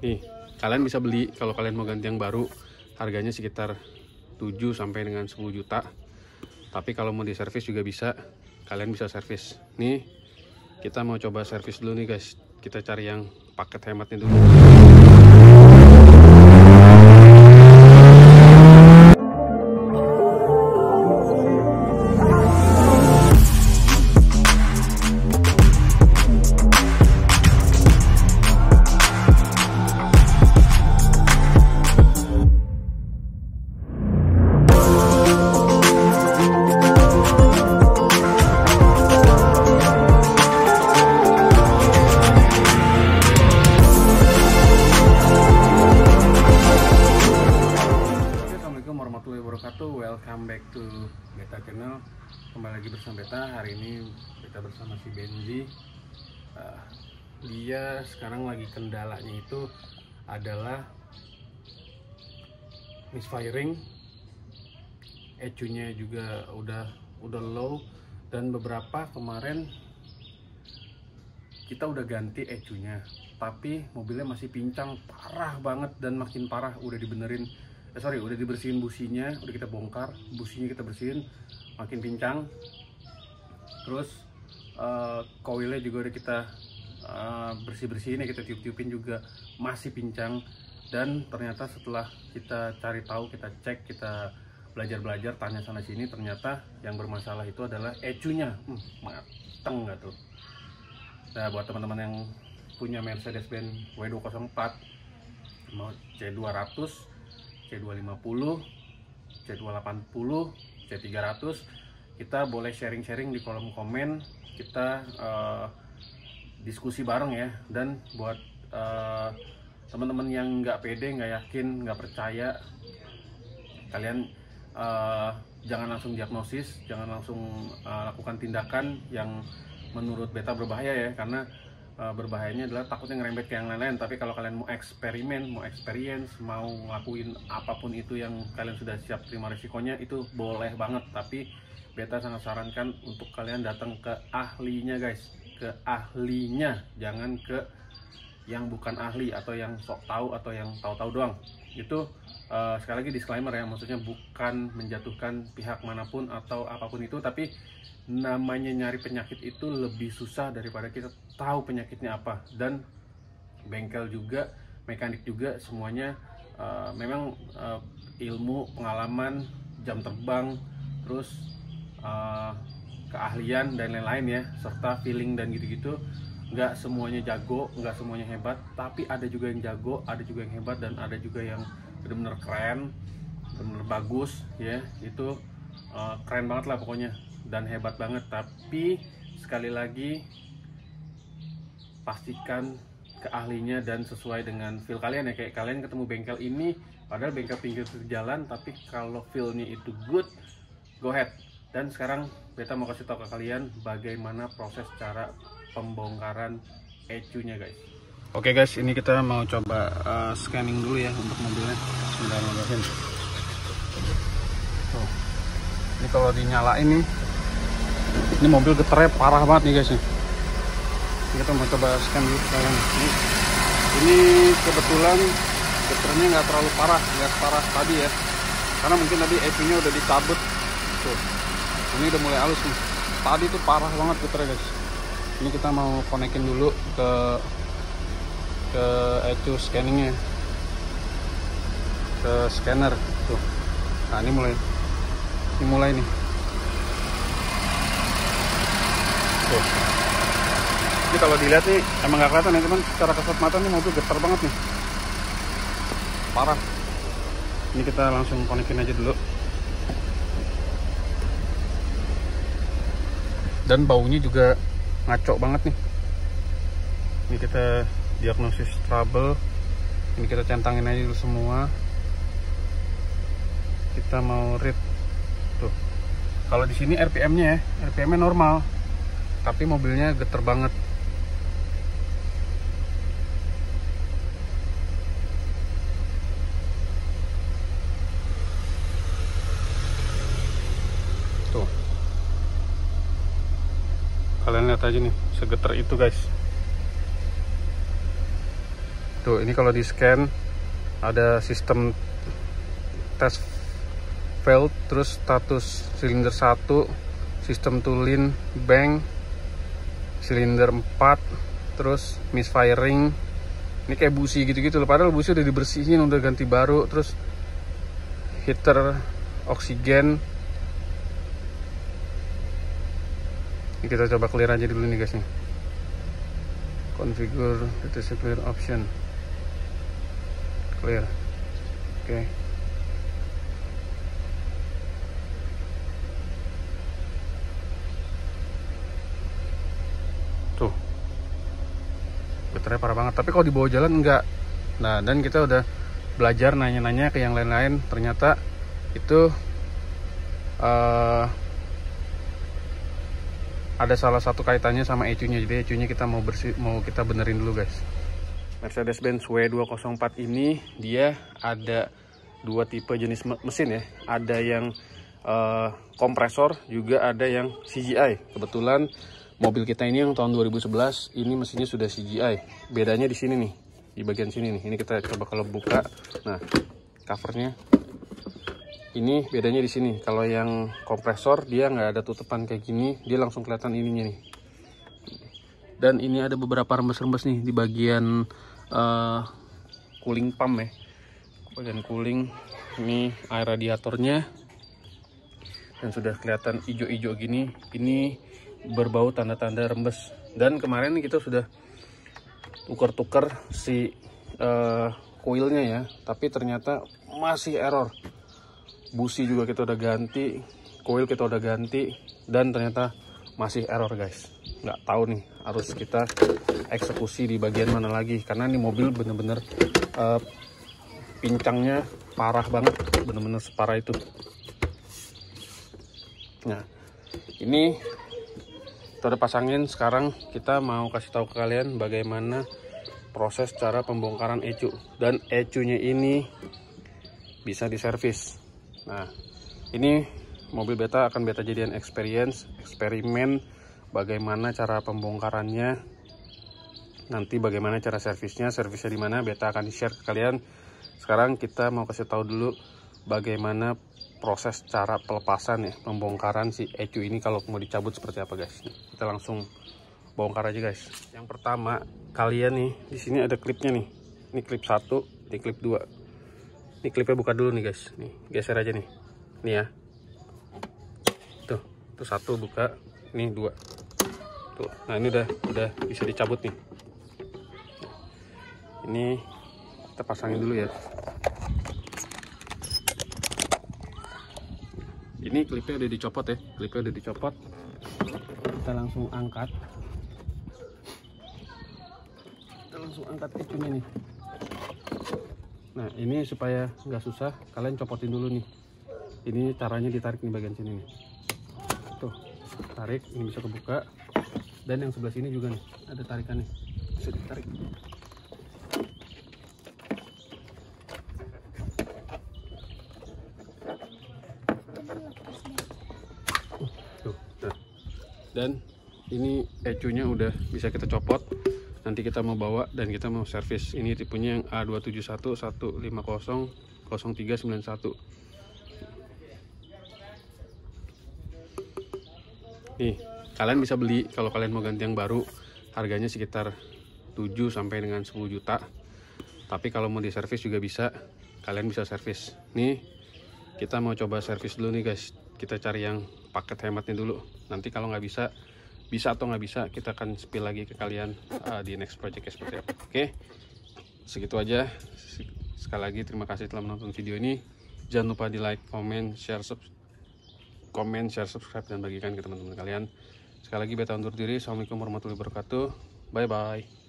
Nih, kalian bisa beli kalau kalian mau ganti yang baru, harganya sekitar 7 sampai dengan 10 juta. Tapi kalau mau diservis juga bisa, kalian bisa servis. Nih, kita mau coba servis dulu nih guys. Kita cari yang paket hematnya dulu. Welcome back to Beta Channel. Kembali lagi bersama Beta. Hari ini Beta bersama si Benji. Dia sekarang lagi kendalanya itu adalah misfiring, ECU-nya juga udah low, dan beberapa kemarin kita udah ganti ECU-nya, tapi mobilnya masih pincang parah banget, dan makin parah udah dibenerin. Udah dibersihin businya, udah kita bongkar, businya kita bersihin, makin pincang. Terus coilnya juga udah kita bersih-bersihin, ya kita tiup-tiupin juga masih pincang. Dan ternyata setelah kita cari tahu, kita cek, kita belajar-belajar, tanya sana sini, ternyata yang bermasalah itu adalah ECU-nya. Mateng nggak tuh? Nah, buat teman-teman yang punya Mercedes-Benz W204 mau C200, C250, C280, C300, kita boleh sharing-sharing di kolom komen. Kita diskusi bareng ya. Dan buat teman-teman yang nggak pede, nggak yakin, nggak percaya, kalian jangan langsung diagnosis, jangan langsung lakukan tindakan yang menurut Beta berbahaya ya. Karena berbahayanya adalah takutnya ngerembet ke yang lain-lain. Tapi kalau kalian mau eksperimen, mau experience, mau ngelakuin apapun itu yang kalian sudah siap terima risikonya, itu boleh banget. Tapi Beta sangat sarankan untuk kalian datang ke ahlinya guys, ke ahlinya, jangan ke yang bukan ahli atau yang sok tahu atau yang tahu-tahu doang. Itu sekali lagi disclaimer ya, maksudnya bukan menjatuhkan pihak manapun atau apapun itu, tapi namanya nyari penyakit itu lebih susah daripada kita tahu penyakitnya apa. Dan bengkel juga, mekanik juga, semuanya memang ilmu, pengalaman, jam terbang, terus keahlian dan lain-lain ya, serta feeling dan gitu-gitu. Nggak semuanya jago, nggak semuanya hebat, tapi ada juga yang jago, ada juga yang hebat, dan ada juga yang benar-benar keren, benar-benar bagus ya. Itu keren banget lah pokoknya, dan hebat banget. Tapi sekali lagi, pastikan ke ahlinya dan sesuai dengan feel kalian ya. Kayak kalian ketemu bengkel ini, padahal bengkel pinggir jalan, tapi kalau feelnya itu good, go ahead. Dan sekarang Beta mau kasih tahu ke kalian bagaimana proses cara pembongkaran ECU-nya guys. Oke guys, ini kita mau coba scanning dulu ya untuk mobilnya. Bismillahirrahmanirrahim. Tuh. Ini kalau dinyalain nih, ini mobil getarnya parah banget nih guys nih. Ini kita mau coba scan dulu kalian. Ini kebetulan getarnya nggak terlalu parah, nggak separah tadi ya. Karena mungkin tadi ECU-nya udah dicabut. Tuh. Ini udah mulai halus nih. Tadi tuh parah banget getarnya guys. Ini kita mau konekin dulu ke ECU scanningnya, ke scanner tuh. Nah ini mulai nih tuh. Ini kalau dilihat nih emang nggak kelihatan ya, cuman secara kasat mata nih mobil getar banget nih, parah. Ini kita langsung konekin aja dulu. Dan baunya juga ngaco banget nih. Ini kita diagnosis trouble. Ini kita centangin aja dulu semua. Kita mau read tuh. Kalau di sini RPM-nya ya, RPM-nya normal, tapi mobilnya getar banget. Tuh. Kalian lihat aja nih, segetar itu guys. Tuh, ini kalau di scan ada sistem test failed, terus status silinder 1, sistem tooling bank, silinder 4, terus misfiring. Ini kayak busi gitu-gitu loh, padahal busi udah dibersihin, udah ganti baru. Terus heater oksigen. Ini kita coba clear aja dulu nih guys nih. Configure itu clear option. Clear. Oke. Tuh. Baterainya parah banget, tapi kalau di bawah jalan enggak. Nah, dan kita udah belajar nanya-nanya ke yang lain-lain, ternyata itu ada salah satu kaitannya sama ECU-nya. Jadi ECU-nya kita mau kita benerin dulu guys. Mercedes-Benz W204 ini dia ada dua tipe jenis mesin ya. Ada yang kompresor, juga ada yang CGI. Kebetulan mobil kita ini yang tahun 2011 ini mesinnya sudah CGI. Bedanya di sini nih, di bagian sini nih. Ini kita coba kalau buka. Nah, covernya ini bedanya di sini. Kalau yang kompresor dia nggak ada tutupan kayak gini, dia langsung kelihatan ininya nih. Dan ini ada beberapa rembes-rembes nih di bagian cooling pump ya. Bagian cooling ini air radiatornya, dan sudah kelihatan hijau-hijau gini. Ini berbau tanda-tanda rembes. Dan kemarin kita sudah tuker-tuker si coilnya ya, tapi ternyata masih error. Busi juga kita udah ganti, coil kita udah ganti, dan ternyata masih error guys. Nggak tahu nih harus kita eksekusi di bagian mana lagi, karena ini mobil bener-bener pincangnya parah banget, bener-bener separah itu. Nah, ini kita udah pasangin. Sekarang kita mau kasih tahu ke kalian bagaimana proses cara pembongkaran ECU. Dan ECU-nya ini bisa diservis. Nah, ini mobil beta akan beta jadikan eksperimen bagaimana cara pembongkarannya, nanti bagaimana cara servisnya di mana beta akan share ke kalian. Sekarang kita mau kasih tahu dulu bagaimana proses cara pelepasan ya, pembongkaran si ECU ini kalau mau dicabut seperti apa guys. Kita langsung bongkar aja guys. Yang pertama, kalian nih di sini ada klipnya nih. Ini klip 1, ini klip 2. Ini klipnya buka dulu nih guys. Nih, geser aja nih. Nih ya. Tuh 1 buka, ini 2. Tuh. Nah, ini udah bisa dicabut nih. Ini kita pasangin dulu ya. Ini klipnya udah dicopot ya. Klipnya udah dicopot. Kita langsung angkat. Kita langsung angkat ECU-nya nih. Nah, ini supaya nggak susah, kalian copotin dulu nih. Ini caranya ditarik nih bagian sini nih. Tuh, tarik, ini bisa kebuka. Dan yang sebelah sini juga nih, ada tarikannya. Bisa ditarik. Tuh, nah. Dan ini ECU-nya udah bisa kita copot. Nanti kita mau bawa dan kita mau servis. Ini tipenya yang A271 150 0391. Nih, kalian bisa beli kalau kalian mau ganti yang baru, harganya sekitar 7 sampai dengan 10 juta. Tapi kalau mau diservis juga bisa, kalian bisa servis. Nih, kita mau coba servis dulu nih guys. Kita cari yang paket hematnya dulu. Nanti kalau nggak bisa atau nggak bisa, kita akan spill lagi ke kalian di next project seperti apa. Oke, segitu aja. Sekali lagi terima kasih telah menonton video ini. Jangan lupa di like, comment, share, subscribe, dan bagikan ke teman-teman kalian. Sekali lagi beta undur diri. Assalamualaikum warahmatullahi wabarakatuh. Bye bye.